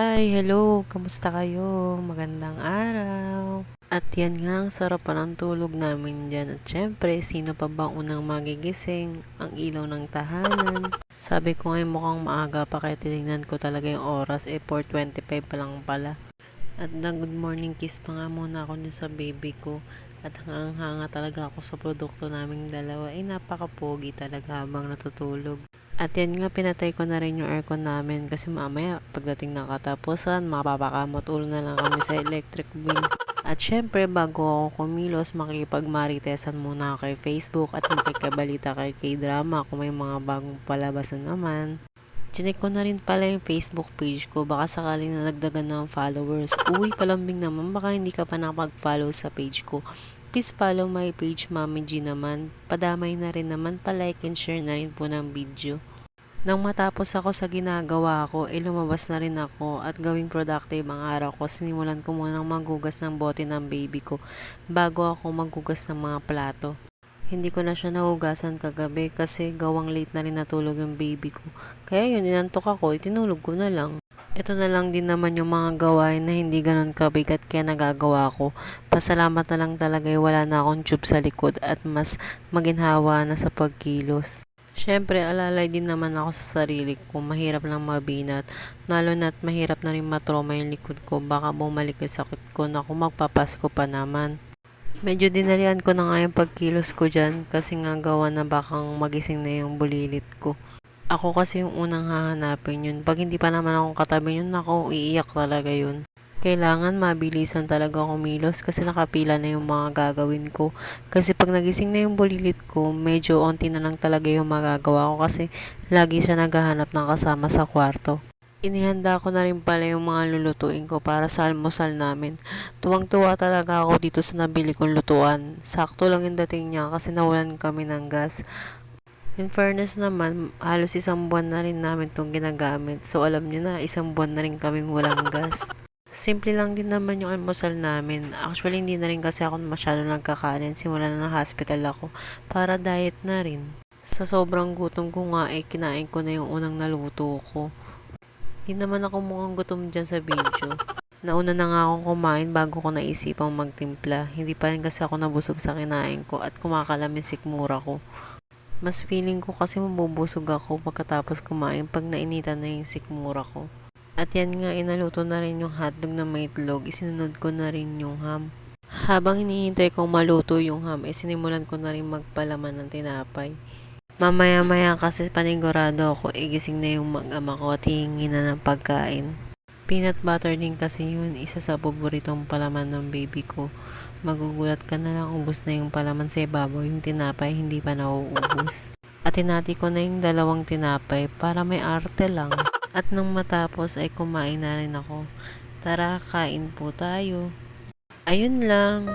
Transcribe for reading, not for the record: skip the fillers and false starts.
Hi, hello, kamusta kayo? Magandang araw. At yan nga, ang sarap pa ng tulog namin dyan. At syempre, sino pa ba unang magigising? Ang ilaw ng tahanan. Sabi ko nga mukhang maaga pa kaya tinignan ko talaga yung oras. 4:25 pa lang pala. At good morning kiss pa nga muna ako dyan sa baby ko. At hanga talaga ako sa produkto naming dalawa. Napaka-pogi talaga habang natutulog. At yan nga, pinatay ko na rin yung aircon namin kasi mamaya pagdating ng katapusan, mapapakamot ulo na lang kami sa electric bill. At syempre, bago ako kumilos, makikipagmaritesan muna ako kay Facebook at makikabalita kay K-drama kung may mga bagong palabas na naman. Chinek ko na rin pala yung Facebook page ko, baka sakaling nalagdagan ng followers. Uy, palambing naman, baka hindi ka pa nakapag-follow sa page ko. Please follow my page, Mami G naman. Padamay na rin naman, pa-like and share na rin po ng video. Nang matapos ako sa ginagawa ko, lumabas na rin ako at gawing productive ang araw ko. Sinimulan ko munang maghugas ng bote ng baby ko bago ako maghugas ng mga plato. Hindi ko na siya nahugasan kagabi kasi gawang late na rin natulog yung baby ko. Kaya yun, inantok ako, itinulog ko na lang. Ito na lang din naman yung mga gawain na hindi ganun kabigat kaya nagagawa ko. Pasalamat na lang talaga wala na akong tube sa likod at mas maginhawa na sa pagkilos. Siyempre, alalay din naman ako sa sarili ko. Mahirap lang mabinat. Lalo na't mahirap na rin matroma yung likod ko. Baka bumalik yung sakit ko na kung magpapasko pa naman. Medyo dinalian ko na nga yung pagkilos ko dyan kasi nga gawa na bakang magising na yung bulilit ko. Ako kasi yung unang hahanapin yun. Pag hindi pa naman akong katabi yun, ako iiyak talaga yun. Kailangan mabilisan talaga kumilos kasi nakapila na yung mga gagawin ko. Kasi pag nagising na yung bulilit ko, medyo onti na lang talaga yung magagawa ko kasi lagi siya naghahanap ng kasama sa kwarto. Inihanda ko na rin pala yung mga lulutuin ko para sa almusal namin. Tuwang-tuwa talaga ako dito sa nabili kong lutuan. Sakto lang yung dating niya kasi nawalan kami ng gas. In fairness naman, halos isang buwan na rin namin itong ginagamit. So alam niyo na, isang buwan na rin kaming walang gas. Simple lang din naman yung almusal namin. Actually, hindi na rin kasi ako masyado nagkakanin. Simula na ng hospital ako para diet na rin. Sa sobrang gutom ko nga, kinain ko na yung unang naluto ko. Hindi naman ako mukhang gutom dyan sa video. Nauna na nga akong kumain bago ko naisipang magtimpla. Hindi pa rin kasi ako nabusog sa kinain ko at kumakalam yung sikmura ko. Mas feeling ko kasi mabubusog ako pagkatapos kumain pag nainitan na yung sikmura ko. At yan nga, inaluto na rin yung hotdog na may itlog. Isinunod ko na rin yung ham. Habang hinihintay kong maluto yung ham, sinimulan ko na rin magpalaman ng tinapay. Mamaya-maya kasi panigurado ako, igising na yung mag-ama ko at hihingi na ng pagkain. Peanut butter din kasi yun, isa sa paboritong palaman ng baby ko. Magugulat ka na lang, ubos na yung palaman sa ibabaw, yung tinapay hindi pa nauubos. At tinati ko na yung dalawang tinapay para may arte lang. At nang matapos ay kumain na rin ako. Tara, kain po tayo. Ayun lang.